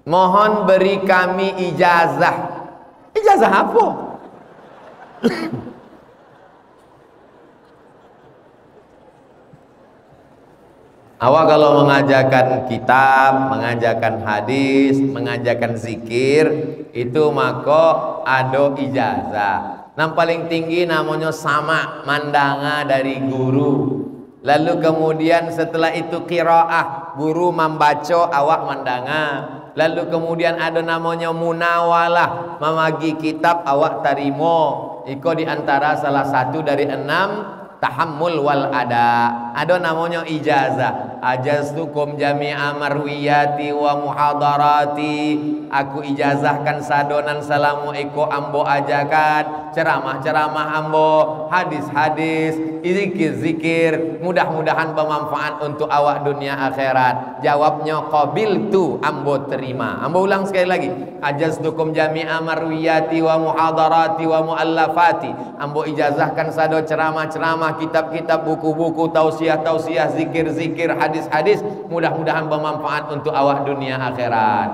mohon beri kami ijazah. Ijazah apa? Awak kalau mengajarkan kitab, mengajarkan hadis, mengajarkan zikir, itu maka ada ijazah. Yang paling tinggi namanya sama mandanga dari guru. Lalu kemudian setelah itu qiraah, guru membaca, awak mandanga. Lalu kemudian ada namanya munawalah, memagi kitab awak tarimo. Iko diantara salah satu dari 6 tahammul wal ada. Ada namanya ijazah. Ajaztukum jami'a marwiyati wa muhadarati. Aku ijazahkan sadonan salamu iko ambo ajakan, ceramah-ceramah ambo, hadis-hadis, zikir-zikir, mudah-mudahan bermanfaat untuk awak dunia akhirat. Jawabnya qabiltu, ambo terima. Ambo ulang sekali lagi. Ajaztukum jami'a marwiyati wa muhadarati wa muallafati. Ambo ijazahkan sado ceramah-ceramah, kitab-kitab, buku-buku, tausiah-tausiah, zikir-zikir, hadis-hadis, mudah-mudahan bermanfaat untuk awak dunia akhirat.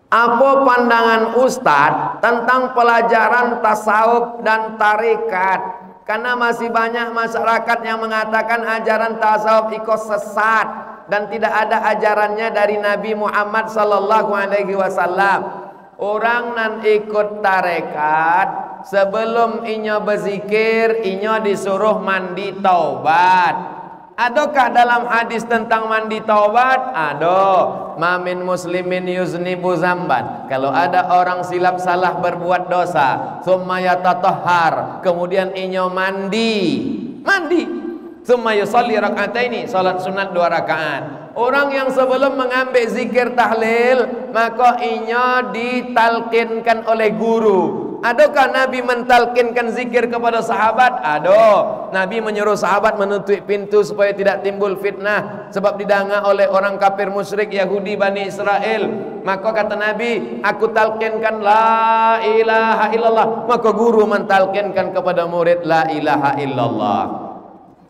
Apa pandangan Ustadz tentang pelajaran tasawuf dan tarekat? Karena masih banyak masyarakat yang mengatakan ajaran tasawuf ikut sesat dan tidak ada ajarannya dari Nabi Muhammad sallallahu alaihi wasallam. Orang nan ikut tarekat sebelum inyo berzikir, inyo disuruh mandi taubat. Adakah dalam hadis tentang mandi taubat? Ada. Mamin muslimin yuznibu zamban. Kalau ada orang silap salah berbuat dosa, summa yatatahhar, kemudian inyo mandi. Summa yusalli raka'ataini, salat sunat 2 rakaat. Orang yang sebelum mengambil zikir tahlil, maka inyo ditalkinkan oleh guru. Adakah Nabi mentalkinkan zikir kepada sahabat? Ada. Nabi menyuruh sahabat menutup pintu supaya tidak timbul fitnah, sebab didanga oleh orang kafir musyrik Yahudi Bani Israel. Maka kata Nabi, aku talkinkan la ilaha illallah. Maka guru mentalkinkan kepada murid la ilaha illallah.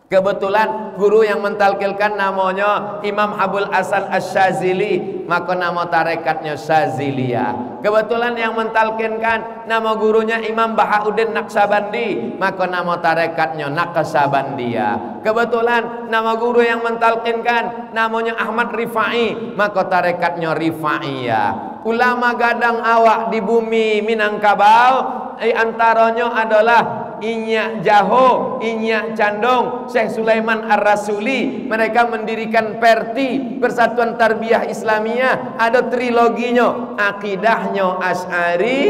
Kebetulan guru yang mentalkilkan namanya Imam Abul Hasan Asy-Syadzili, maka nama tarekatnya Syadziliyah. Kebetulan yang mentalkinkan nama gurunya Imam Bahauddin Naqsyabandi, maka nama tarekatnya Naqsyabandiyah. Kebetulan nama guru yang mentalkinkan namanya Ahmad Rifai, maka tarekatnya Rifaiyah. Ulama gadang awak di bumi Minangkabau, antaranya adalah Inyak Jaho, Inyak Candong, Syekh Sulaiman Ar-Rasuli. Mereka mendirikan Perti, Persatuan Tarbiyah Islamiyah. Ada triloginya, akidahnya Asy'ari,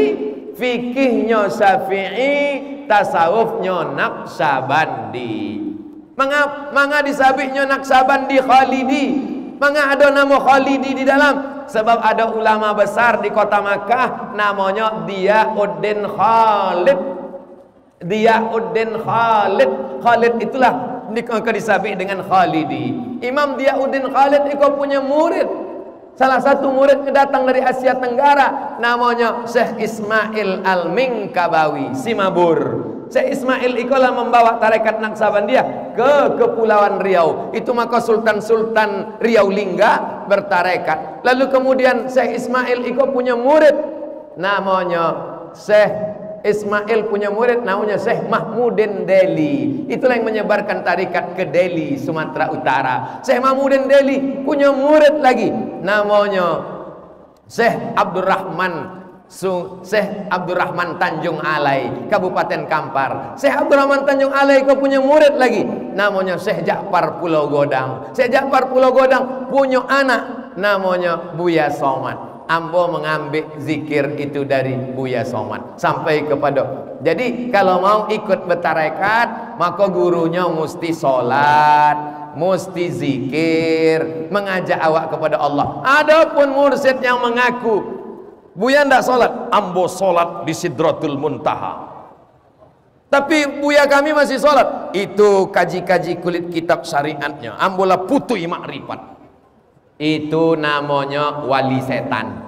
fikihnya Syafi'i, tasawufnya Naqsyabandi. Manga disabiknya Naqsyabandi Khalidi. Manga ada nama Khalidi di dalam? Sebab ada ulama besar di kota Makkah namanya Diyauddin Khalid. Diyauddin Khalid. Khalid itulah disabik dengan Khalidi. Imam Diyauddin Khalid itu punya murid. Salah satu muridnya datang dari Asia Tenggara, namanya Syekh Ismail Al-Minkabawi, Simabur. Syekh Ismail itulah membawa tarekat Naqsyabandiyah ke Kepulauan Riau. Itu maka Sultan Riau Lingga bertarekat. Lalu kemudian Syekh Ismail itu punya murid namanya Syekh Ismail punya murid namanya Syekh Mahmudin Deli. Itulah yang menyebarkan tarikat ke Deli, Sumatera Utara. Syekh Mahmudin Deli punya murid lagi namanya Syekh Abdurrahman Tanjung Alai, Kabupaten Kampar. Syekh Abdurrahman Tanjung Alai kau punya murid lagi namanya Syekh Ja'far Pulau Godang. Syekh Ja'far Pulau Godang punya anak namanya Buya Somad. Ambo mengambil zikir itu dari Buya Somad sampai kepada. Jadi kalau mau ikut bertarekat, maka gurunya mesti sholat, mesti zikir, mengajak awak kepada Allah. Adapun mursyid yang mengaku Buya ndak sholat, ambo sholat di Sidratul Muntaha, tapi Buya kami masih sholat, itu kaji-kaji kulit kitab syariatnya, ambolah putui makrifat. Itu namanya wali setan.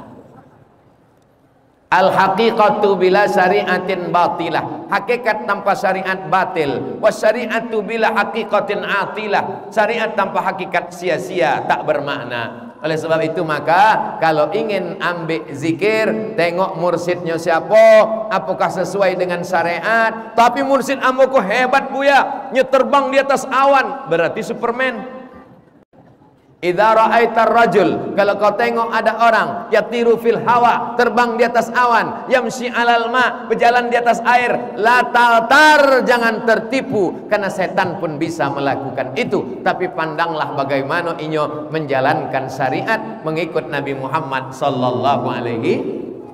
Al-haqiqatu bila syari'atin batilah. Hakikat tanpa syariat batil. Wasyari'atu bila haqiqatin atilah. Syariat tanpa hakikat sia-sia, tak bermakna. Oleh sebab itu maka kalau ingin ambil zikir, tengok mursyidnya siapa, apakah sesuai dengan syariat. Tapi mursyid ambo kok hebat buya, terbang di atas awan, berarti Superman. Idza ra'aitar rajul, kalau kau tengok ada orang yatiru fil hawa, terbang di atas awan, yamshi alal ma, berjalan di atas air, la taltar, jangan tertipu, karena setan pun bisa melakukan itu. Tapi pandanglah bagaimana inyo menjalankan syariat mengikut Nabi Muhammad sallallahu alaihi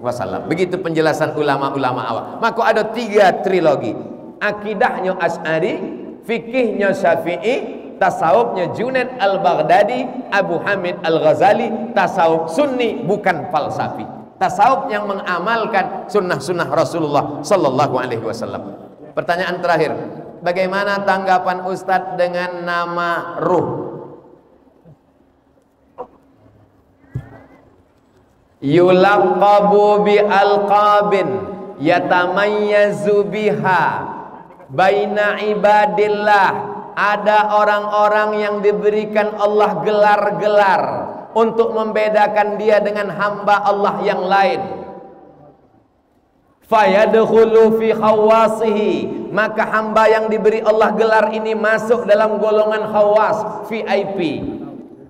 wasallam. Begitu penjelasan ulama-ulama awal. Maka ada 3 trilogi. Akidahnya Asy'ari, fikihnya Syafi'i, tasawufnya Junaid al-Baghdadi, Abu Hamid al-Ghazali, tasawuf sunni bukan falsafi. Tasawuf yang mengamalkan sunnah-sunnah Rasulullah sallallahu alaihi wasallam. Pertanyaan terakhir, bagaimana tanggapan Ustadz dengan nama ruh? Yulaqabu bi alqabin yatamayyazu biha baina ibadillah. Ada orang-orang yang diberikan Allah gelar-gelar untuk membedakan dia dengan hamba Allah yang lain. Fayadkhulu fi khawasihi, maka hamba yang diberi Allah gelar ini masuk dalam golongan khawas, VIP.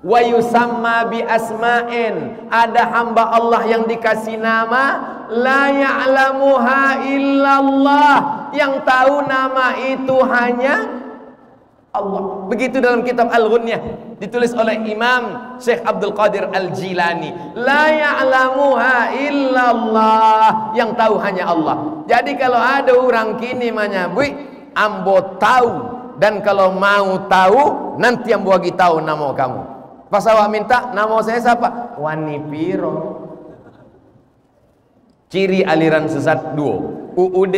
Wa yusamma bi asma'in, ada hamba Allah yang dikasih nama la ya'lamuha illallah, yang tahu nama itu hanya Allah. Begitu dalam kitab Al-Ghunyah ditulis oleh Imam Syekh Abdul Qadir Al-Jilani, la ya'lamuha illallah, yang tahu hanya Allah. Jadi kalau ada orang kini menyebut ambo tahu, dan kalau mau tahu nanti ambo bagi tahu nama kamu. Pas awak minta nama saya siapa? Wani Piro. Ciri aliran sesat duo, UUD,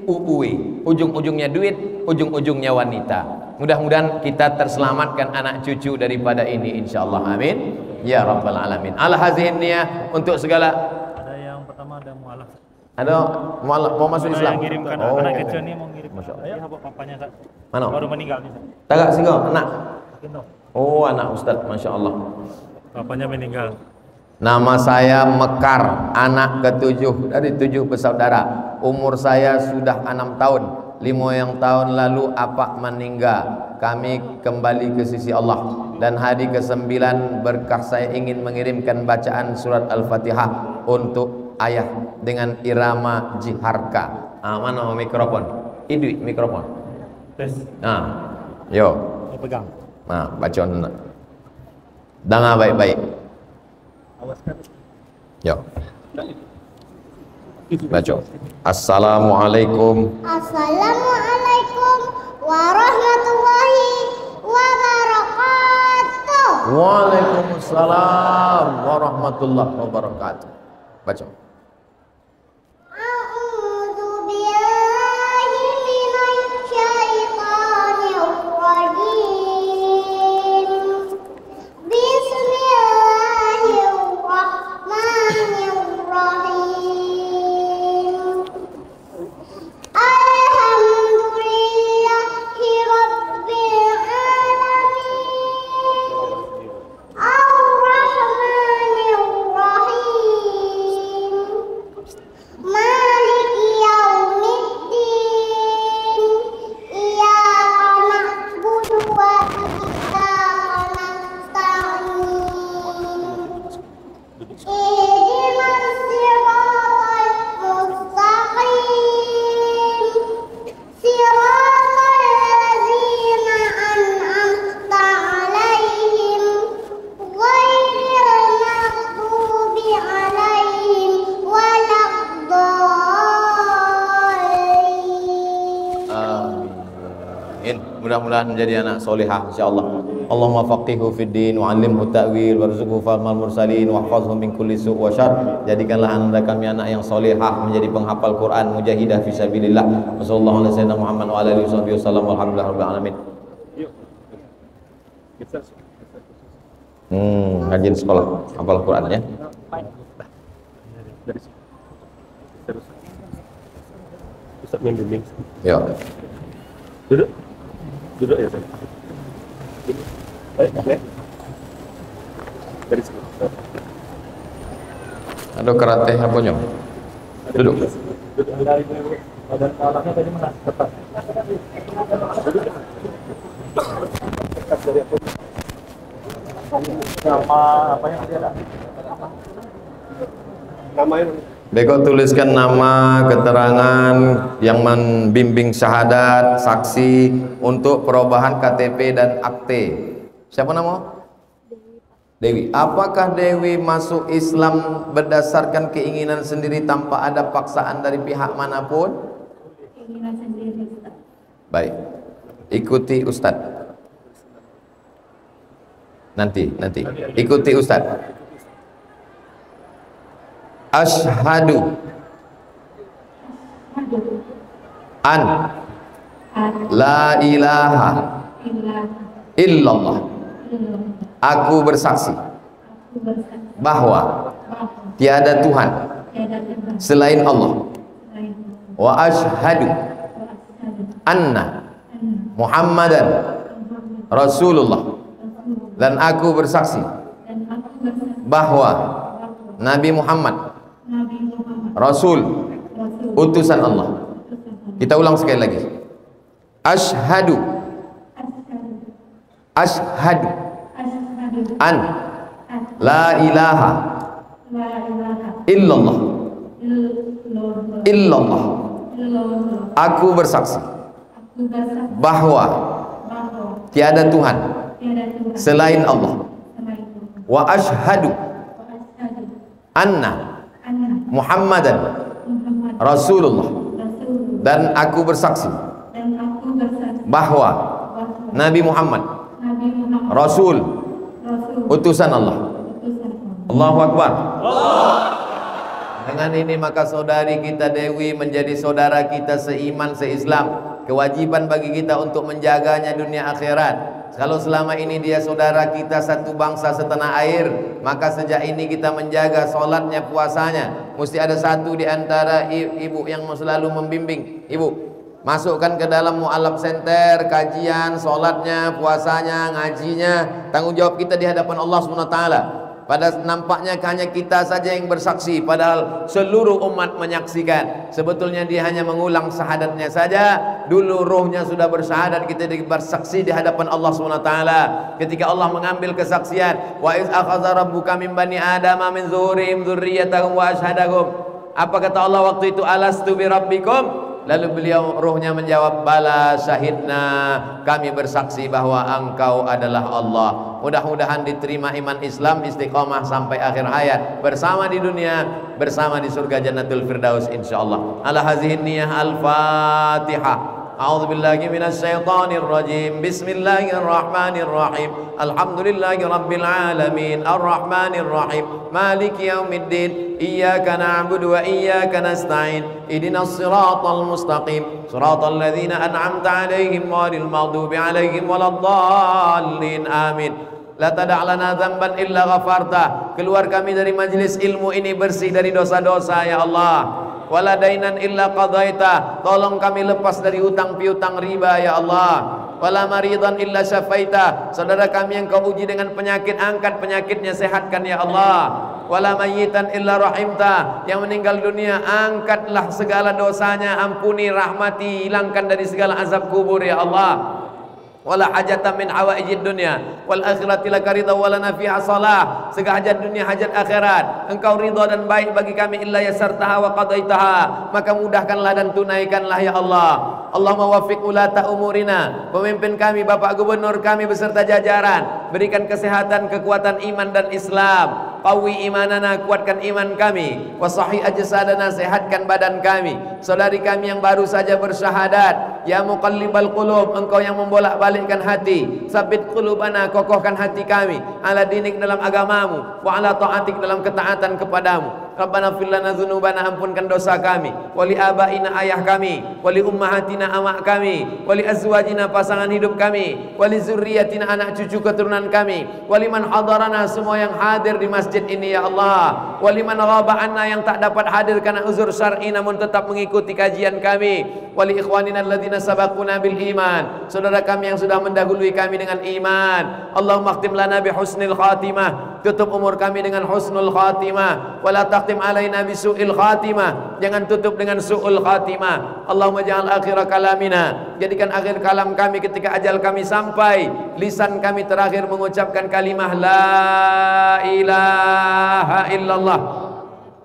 UUE, ujung-ujungnya duit, ujung-ujungnya wanita. Mudah-mudahan kita terselamatkan anak cucu daripada ini, insyaallah, amin ya rabbal alamin. Al-hazinnya untuk segala. Ada yang pertama, ada mualaf. Ada mualaf mau masuk Islam. Yang kirimkan anak kecil ini mau ngirim. Ayah apa papanya Kak? Mana? Baru meninggal nih. Tagak sih kau anak. Oh, anak Ustaz, masya Allah. Papanya meninggal. Nama saya Mekar, anak ke-7 dari 7 bersaudara. Umur saya sudah 6 tahun. 5 yang tahun lalu apak meninggal. Kami kembali ke sisi Allah. Dan hari ke-9 berkah saya ingin mengirimkan bacaan surat Al-Fatihah untuk ayah dengan irama jiharka. Mana mikrofon? Idwi mikrofon. Tes. Nah, yo. Pegang. Nah, baca dengar baik-baik. Yo. Baca. Assalamualaikum. Assalamualaikum warahmatullahi wabarakatuh. Waalaikumsalam warahmatullahi wabarakatuh. Baca. A'udzu billahi minasy syaithanir rajim. Bismillahirrahmanirrahim. Alhamdulillahi rabbil alamin. Ar-Rahmanir Rahim. Maliki yaumiddin. Iyyaka na'budu wa iyyaka nasta'in. Ihdinas siratal mustaqim. Siratal ladzina an'amta 'alaihim ghairil maghdubi 'alaihim waladdallin. Amin. Mudah-mudahan menjadi anak solehah insyaallah. Allahumma faqihu fid din wa 'allimhu ta'wil warzuqhu fahmal mursalin wahfazhu min kulli su' wa syarr. Jadikanlah anda kami anak yang solehah, menjadi penghafal Quran, mujahidah fi sabilillah. Wassallallahu alaihi wasallam Muhammad wa ala alihi wasallam walhamdulillahi rabbil alamin. Rajin sekolah hafal Quran ya. membimbing. Yo. Duduk. Duduk ya, Ustaz. Baik. Dari sini. Aduh karate apa nyom? Duduk. Duduk dari badan kepalanya tadi mana? Tepat. Dekat dari aku. Nama apa yang ada? Namanya Beko tuliskan nama, keterangan yang membimbing syahadat, saksi untuk perubahan KTP dan akte. Siapa nama? Dewi. Apakah Dewi masuk Islam berdasarkan keinginan sendiri tanpa ada paksaan dari pihak manapun? Keinginan sendiri, Ustaz. Baik. Ikuti Ustaz. Nanti. Ikuti Ustaz. Ashhadu an la ilaha illallah. Aku bersaksi bahwa tiada Tuhan selain Allah. Wa ashhadu anna Muhammadan Rasulullah. Dan aku bersaksi bahwa Nabi Muhammad Rasul, utusan Allah. Kita ulang sekali lagi. Ashhadu an la ilaha illallah. Aku bersaksi bahwa tiada Tuhan selain Allah. Wa ashhadu anna Muhammadan Rasulullah. Dan aku bersaksi bahwa Nabi Muhammad Rasul, utusan Allah. Allahu Akbar. Dengan ini maka saudari kita Dewi menjadi saudara kita seiman, seislam. Kewajiban bagi kita untuk menjaganya dunia akhirat. Kalau selama ini dia saudara kita satu bangsa setanah air, maka sejak ini kita menjaga sholatnya, puasanya. Mesti ada satu di antara ibu yang selalu membimbing. Ibu, masukkan ke dalam mu'alaf center, kajian, sholatnya, puasanya, ngajinya. Tanggung jawab kita di hadapan Allah SWT. Pada nampaknya hanya kita saja yang bersaksi, padahal seluruh umat menyaksikan. Sebetulnya dia hanya mengulang syahadatnya saja. Dulu rohnya sudah bersyahadat, kita bersaksi di hadapan Allah SWT. Ketika Allah mengambil kesaksian, wa iz akhadha rabbuka min bani adama min zuhurihim dzurriyyatahum wa ashhadahum. Apa kata Allah waktu itu? Alastu bi rabbikum? Lalu beliau rohnya menjawab, bala syahidna, kami bersaksi bahwa engkau adalah Allah. Mudah-mudahan diterima iman Islam, istiqomah sampai akhir hayat, bersama di dunia, bersama di surga Jannatul Firdaus insyaallah. Ala hazihin niyah al-Fatihah. A'udzu billahi minasy syaithanir rajim. Bismillahirrahmanirrahim. Alhamdulillahi rabbil alamin. Arrahmanir rahim. Maliki yaumiddin. Iyyaka na'budu wa iyyaka nasta'in. Ihdinas siratal mustaqim. Siratal ladzina an'amta 'alaihim ghairil maghdubi 'alaihim waladdallin. Amin. La tada' lana dzamban illa ghafarta. Keluar kami dari majlis ilmu ini bersih dari dosa-dosa ya Allah. Wala dainan illa qadaita. Tolong kami lepas dari hutang piutang riba ya Allah. Wala maridan illa syafaita. Saudara kami yang kau uji dengan penyakit, angkat penyakitnya, sehatkan ya Allah. Wala mayyitan illa rahimta. Yang meninggal dunia, angkatlah segala dosanya, ampuni, rahmati, hilangkan dari segala azab kubur ya Allah. Wala hajatan min hawaijid dunya wal akhirati laka ridha wa lana fiha salah. Segala hajat dunia, hajat akhirat engkau ridha dan baik bagi kami, illa yasartaha wa qadaitaha, maka mudahkanlah dan tunaikanlah ya Allah. Allahumma waffiq ulata umurina, pemimpin kami, Bapak Gubernur kami beserta jajaran, berikan kesehatan, kekuatan iman dan Islam. Qawi imanana, kuatkan iman kami. Wasahih ajsadana, sehatkan badan kami. Saudari kami yang baru saja bersyahadat, ya muqallibal qulub, engkau yang membolak-balikkan hati. Sabit qulubana, kokohkan hati kami ala dinik dalam agamamu, wa ala ta'atik dalam ketaatan kepadamu. Rabbana fir lana dzunubana, ampunkan dosa kami, wali abaina ayah kami, wali ummahatina amak kami, wali azwajina pasangan hidup kami, wali zurriyatina anak cucu keturunan kami, wali man hadarana semua yang hadir di masjid ini ya Allah, wali man ghaba anna yang tak dapat hadir karena uzur syar'i namun tetap mengikuti kajian kami, wali ikhwanina alladzina sabaquna bil iman, saudara kami yang sudah mendahului kami dengan iman. Allahumma khtim lana bi husnil khatimah, tutup umur kami dengan husnul khatimah, wala taqtim alaina bi su'il khatimah, jangan tutup dengan su'ul khatimah. Allahumma ja'al akhir kalamina, jadikan akhir kalam kami ketika ajal kami sampai, lisan kami terakhir mengucapkan kalimah la ilaha illallah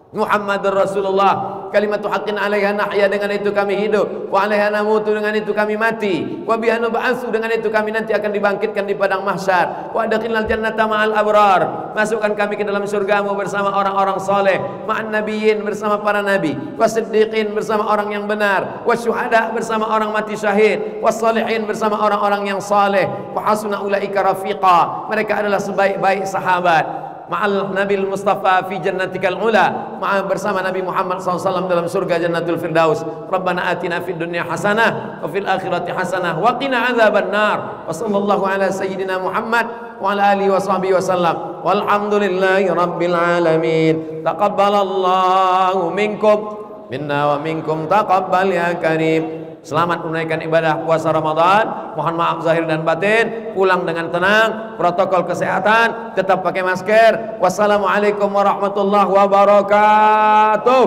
Muhammadur Rasulullah, kalimatu haqqin 'alaiha nahya, dengan itu kami hidup, wa 'alaiha namutu, dengan itu kami mati, wa biha nub'atsu, dengan itu kami nanti akan dibangkitkan di padang mahsyar, wa adkhilnal jannata ma'al abrar, masukkan kami ke dalam surgamu bersama orang-orang saleh, ma'an nabiyyin, bersama para nabi, wasiddiqin, bersama orang yang benar, wasyuhada, bersama orang mati syahid, wassalihin, bersama orang-orang yang saleh, wa hasuna ulaika rafiqa, mereka adalah sebaik-baik sahabat, ma'al Nabil Mustafa fi jannatikal ula, bersama Nabi Muhammad SAW dalam surga Jannatul Firdaus. Rabbana atina fid dunya hasanah wa fil akhirati hasanah wa qina adzaban nar. Wa sallallahu ala sayyidina Muhammad wa ala alihi wa sahbihi wasallam. Walhamdulillahi rabbil alamin. Taqabbalallahu minkum minna wa minkum taqabbal ya karim. Selamat menunaikan ibadah puasa Ramadan. Mohon maaf zahir dan batin. Pulang dengan tenang, protokol kesehatan, tetap pakai masker. Wassalamualaikum warahmatullahi wabarakatuh.